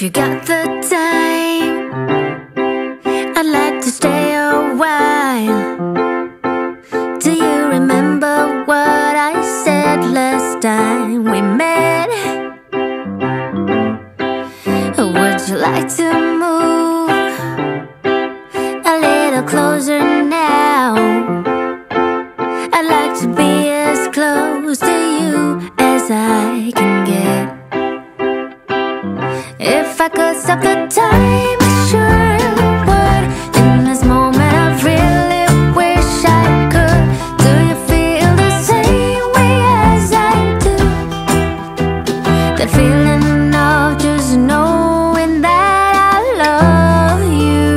you got the time, I'd like to stay a while. Do you remember what I said last time we met? Would you like to move a little closer now? I'd like to be as close to you as I can get. If I could stop the time, I sure would. In this moment I really wish I could. Do you feel the same way as I do? That feeling of just knowing that I love you.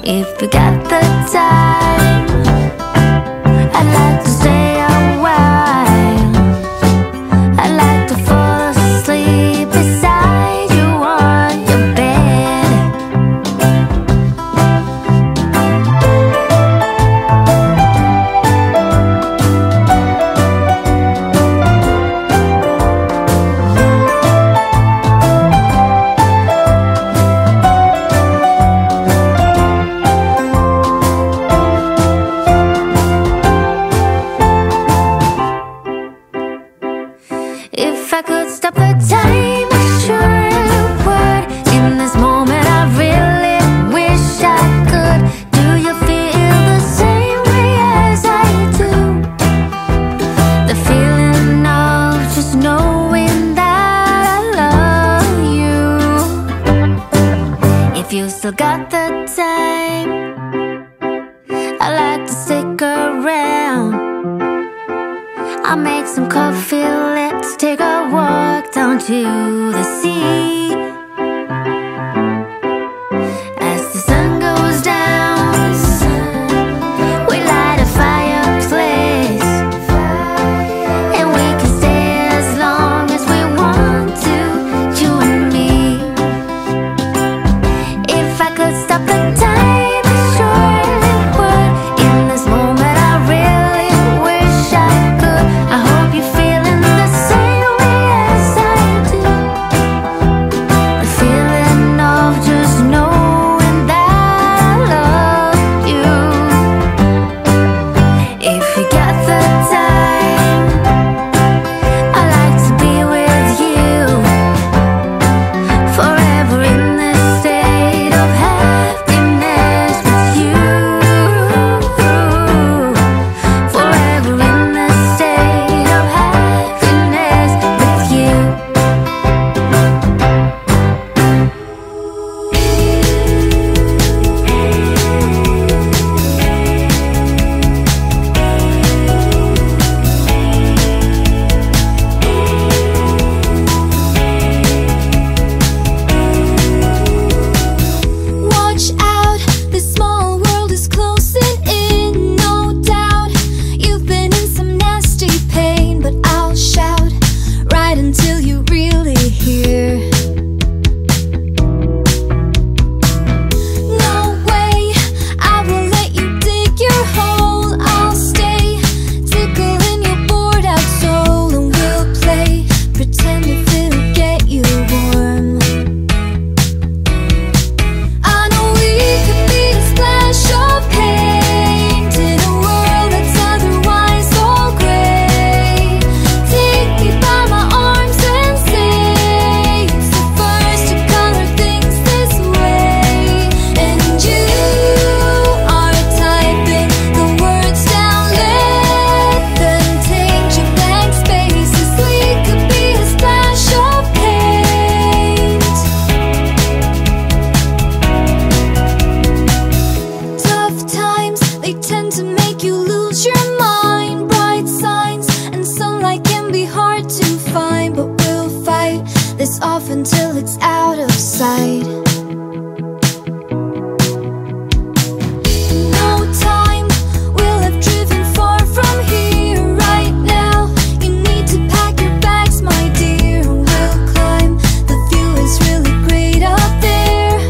If you got the time, I'd like to stay a while. I'd like to fall asleep beside you on your bed. If I could stop the time, I sure would. In this moment I really wish I could. Do you feel the same way as I do? The feeling of just knowing that I love you. If you still got the time, I'd like to stick around. I'll make some coffee, let's take a walk down to the sea. As the sun goes down, we light a fireplace, and we can stay as long as we want to, you and me. If I could stop the time, I sure would. In this moment I really wish I could. I hope you're feeling the same way as I do. The feeling of just knowing that I love you. If you got the time, I'd like to be with you forever in this state of happiness with you. Forever in this state of happiness with you. Watch out, this small world is closing in, no doubt. You've been in some nasty pain, but I'll shout right until you really hear. No way, I will let you dig your hole. I'll stay, tickling your bored out soul, and we'll play pretend if it'll get you warm. I know we could be a splash of paint in a world that's otherwise all gray. Take me by my arms and say it's the first to color things this way. And you are typing the words down, let them take your blank spaces. We could be a splash of paint. Tough times, they tend to make you lose your mind. Bright signs and sunlight can be hard to find, but we'll fight this off until it's out of sight. No time, we'll have driven far from here right now. You need to pack your bags, my dear. We'll climb, the view is really great up there.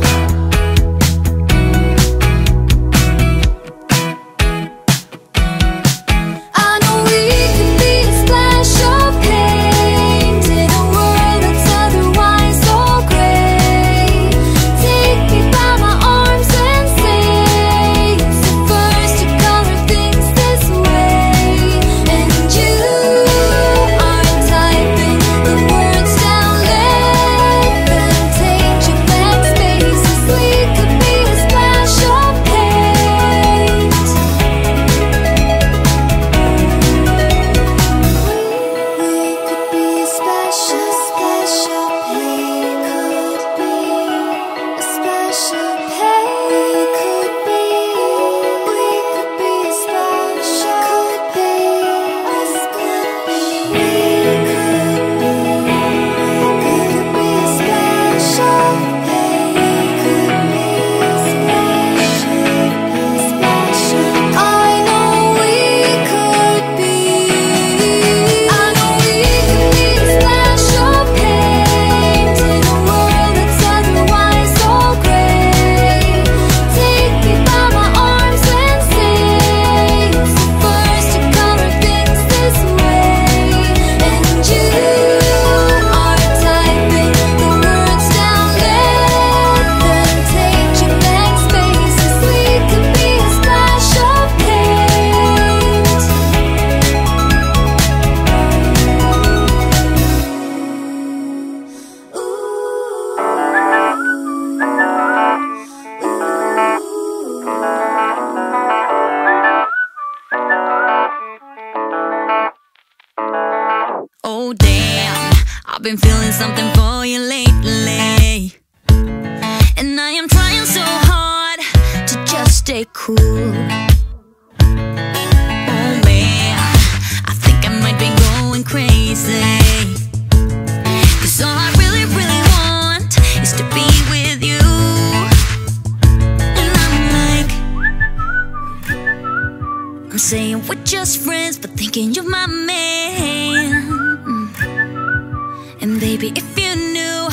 been feeling something for you lately, and I am trying so hard to just stay cool. Oh man, I think I might be going crazy, 'cause all I really, really want is to be with you. And I'm like, I'm saying we're just friends, but thinking you're my man. And baby, if you knew,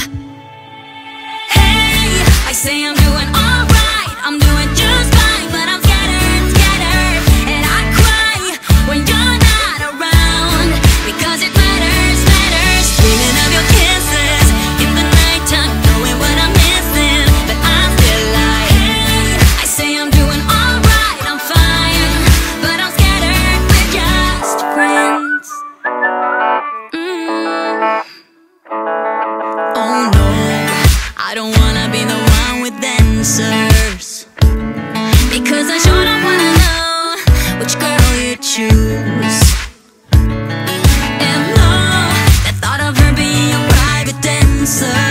hey, I say I'm doing alright, I'm doing just fine, but I'm scattered, scattered, and I cry when you're not around, because it matters, matters. Dreaming of your kisses in the nighttime, knowing what I'm missing, but I'm still like, hey, I say I'm doing alright, I'm fine, but I'm scattered, we're just friends. Oh no, I don't wanna be the one with answers, because I sure don't wanna know which girl you choose. And no, the thought of her being a private dancer,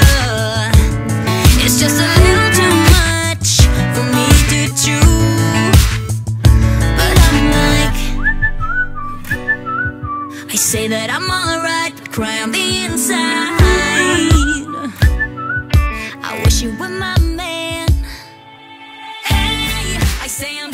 it's just a little too much for me to chew. But I'm like, I say that I'm alright, but cry on the inside. I wish you were my man. Hey, I say I'm